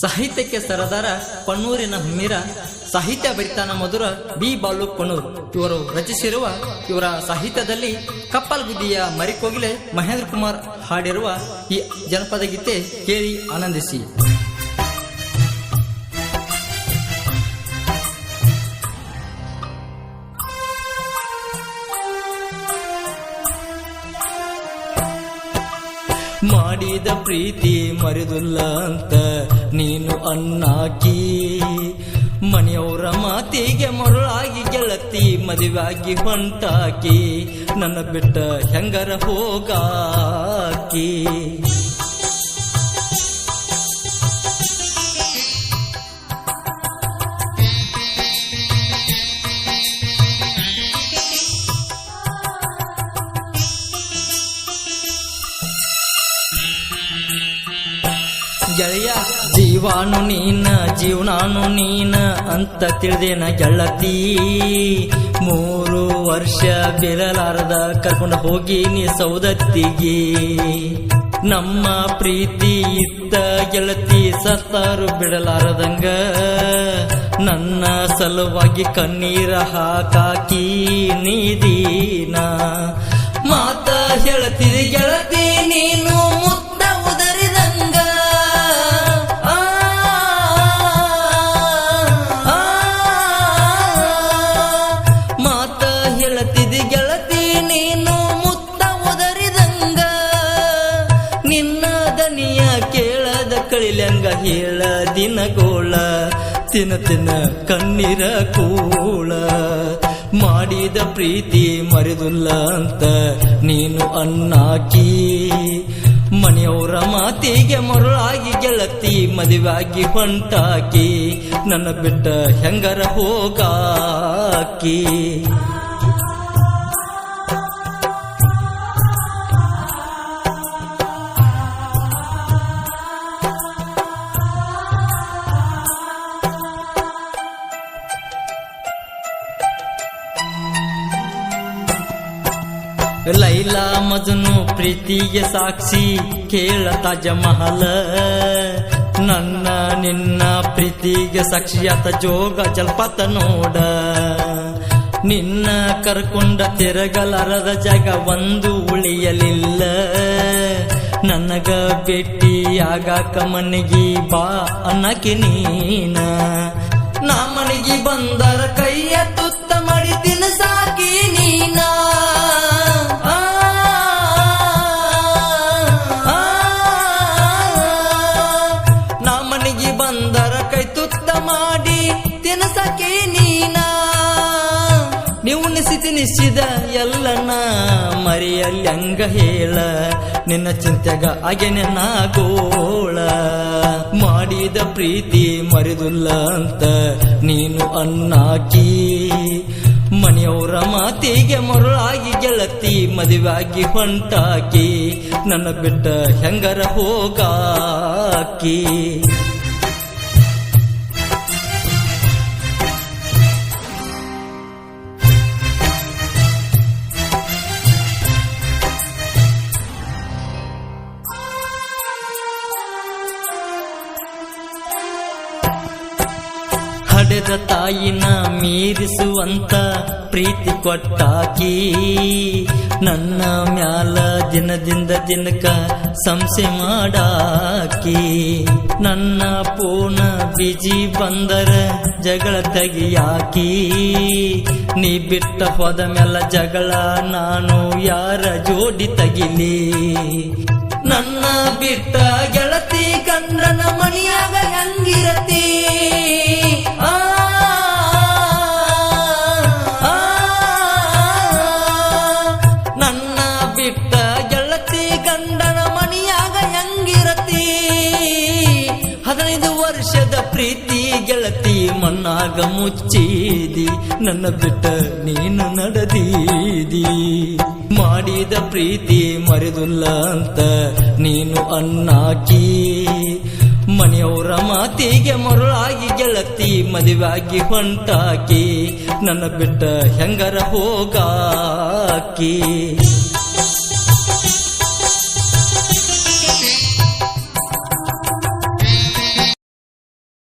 ಸಾಹಿತ್ಯಕ್ಕೆ ಸರದಾರ ಪನ್ನೂರಿನ ಹಮ್ಮೀರ, ಸಾಹಿತ್ಯ ಬರಿತಾನ ಮಧುರ ಬಿ ಬಾಲು ಪನ್ನೂರ್ ಇವರು ರಚಿಸಿರುವ ಇವರ ಸಾಹಿತ್ಯದಲ್ಲಿ ಕಪ್ಪಲ್ಗುದ್ದಿಯ ಮರಿಕೋಗಿಲೆ ಮಹೇಂದ್ರ ಕುಮಾರ್ ಹಾಡಿರುವ ಈ ಜನಪದ ಗೀತೆ ಕೇಳಿ ಆನಂದಿಸಿ. ಮಾಡಿದ ಪ್ರೀತಿ ಮರೆದುಲ್ಲ ಅಂತ ನೀನು ಅನ್ನಾಕಿ, ಮನೆಯವರ ಮಾತಿಗೆ ಮರುಳಾಗಿ ಗೆಳತಿ ಮದುವಾಗಿ ಹೊಂಟಾಕಿ, ನನ್ನ ಬಿಟ್ಟ ಹೆಂಗರ ಹೋಗಾಕಿ. ಗೆಳೆಯ ಜೀವಾನು ನೀನ ಜೀವನಾನು ನೀನ ಅಂತ ತಿಳಿದೇನ ಗೆಳತಿ, 3 ವರ್ಷ ಬಿರಲಾರದ ಕರ್ಕೊಂಡು ಹೋಗಿ ನೀ ಸೌದತ್ತಿಗೆ. ನಮ್ಮ ಪ್ರೀತಿ ಇತ್ತ ಗೆಳತಿ ಸತ್ತಾರು ಬಿಡಲಾರದಂಗ, ನನ್ನ ಸಲುವಾಗಿ ಕಣ್ಣೀರ ಹಾಕಾಕಿ ನೀದೀನ. ಮಾತ ಹೇಳ್ತಿದಿ ಗೆಳತಿ ನೀನು ಮುತ್ತ ಉದರಿದಂಗ, ಮಾತ ಹೇಳ್ತಿದಿ ಗೆಳತಿ ನೀನು ಮುತ್ತ ಉದರಿದಂಗ, ನಿನ್ನ ದನಿಯ ಕೇಳದ ಕಳಿಲಂಗ ಹೇಳ ದಿನಗೋಳ, ತಿನ್ನ ತಿನ್ನ ಕಣ್ಣೀರ ಕೂಳ. ಮಾಡಿದ ಪ್ರೀತಿ ಮರೆದುಲ್ಲ ಅಂತ ನೀನು ಅನ್ನಾಕಿ, ಮನೆಯವರ ಮಾತಿಗೆ ಮರುಳಾಗಿ ಗೆಳತಿ ಮದುವಾಗಿ ಹೊಂಟಾಕಿ, ನನ್ನ ಬಿಟ್ಟ ಹೆಂಗರ ಹೋಗಾಕಿ. ಲೈಲಾ ಮಜನು ಪ್ರೀತಿಗೆ ಸಾಕ್ಷಿ ಕೇಳ ತಾಜ ಮಹಲ, ನನ್ನ ನಿನ್ನ ಪ್ರೀತಿಗೆ ಸಾಕ್ಷಿಯಾತ ಜೋಗ ಜಲಪಾತ ನೋಡ. ನಿನ್ನ ಕರ್ಕೊಂಡ ತಿರಗಲಾರದ ಜಾಗ ಒಂದು ಉಳಿಯಲಿಲ್ಲ, ನನಗ ಭೇಟಿ ಆಗಾಕ ಮನೆಗಿ ಬಾ ಅನ್ನಕ್ಕೆ ನೀನ. ನಾ ಮನೆಗಿ ಬಂದರ ಕೈಯ ತುತ್ತ ಮಾಡಿ ತಿನ್ನಸಾಕಿ ನೀನ. ಬಂದರ ಕೈ ತುತ್ತ ಮಾಡಿ ತಿನ್ನಸಕೆ ನೀನ. ನೀವು ನಿಶ್ಚಿದ ಎಲ್ಲನ ಮರೆಯಲ್ಲಿ ಹಂಗ ಹೇಳ, ನಿನ್ನ ಚಿಂತೆಗ ಆಗೆ ನನ್ನ ಗೋಳ. ಮಾಡಿದ ಪ್ರೀತಿ ಮರೆದುಲ್ಲ ಅಂತ ನೀನು ಅನ್ನಾಕಿ, ಮನೆಯವರ ಮಾತಿಗೆ ಮರುಳಾಗಿ ಗೆಳತಿ ಮದುವಾಗಿ ಹೊಂಟಾಕಿ, ನನ್ನ ಬಿಟ್ಟ ಹೆಂಗರ ಹೋಗಾಕಿ. ಹಡೆದ ತಾಯಿನ ಮೀರಿಸುವಂತ ಪ್ರೀತಿ ಕೊಟ್ಟಾಕಿ, ನನ್ನ ಮ್ಯಾಲ ದಿನದಿಂದ ದಿನಕ ಸಂಶಯ ಮಾಡಾಕಿ. ನನ್ನ ಪೂರ್ಣ ಬಿಜಿ ಬಂದರ ಜಗಳ ತೆಗಿಯಾಕಿ, ನೀ ಬಿಟ್ಟ ಹೋದ ಮ್ಯಾಲ ಜಗಳ ನಾನು ಯಾರ ಜೋಡಿ ತಗಿಲಿ. ನನ್ನ ಬಿಟ್ಟ ಗೆಳತಿ ಕಂಡನ ಮಣಿಯಾಗ ಹೆಂಗಿರತಿ, ನನ್ನ ಬಿಟ್ಟ ಗೆಳತಿ ಗಂಡನ ಮಣಿಯಾಗ ಹೆಂಗಿರತಿ. 15 ವರ್ಷದ ಪ್ರೀತಿ ಗೆಳತಿ ಮಣ್ಣಾಗ ಮುಚ್ಚಿದಿ, ನನ್ನ ಬಿಟ್ಟ ನೀನು ನಡೆದೀದಿ. ಮಾಡಿದ ಪ್ರೀತಿ ಮರೆದುಲ್ಲ ಅಂತ ನೀನು ಅನ್ನಾಕಿ, ಮನೆಯವರ ಮಾತಿಗೆ ಮರುಳಾಗಿ ಗೆಳತಿ ಮದುವಾಗಿ ಹೊಂಟಾಕಿ, ನನ್ನ ಬಿಟ್ಟ ಹೆಂಗರ ಹೋಗಾಕಿ.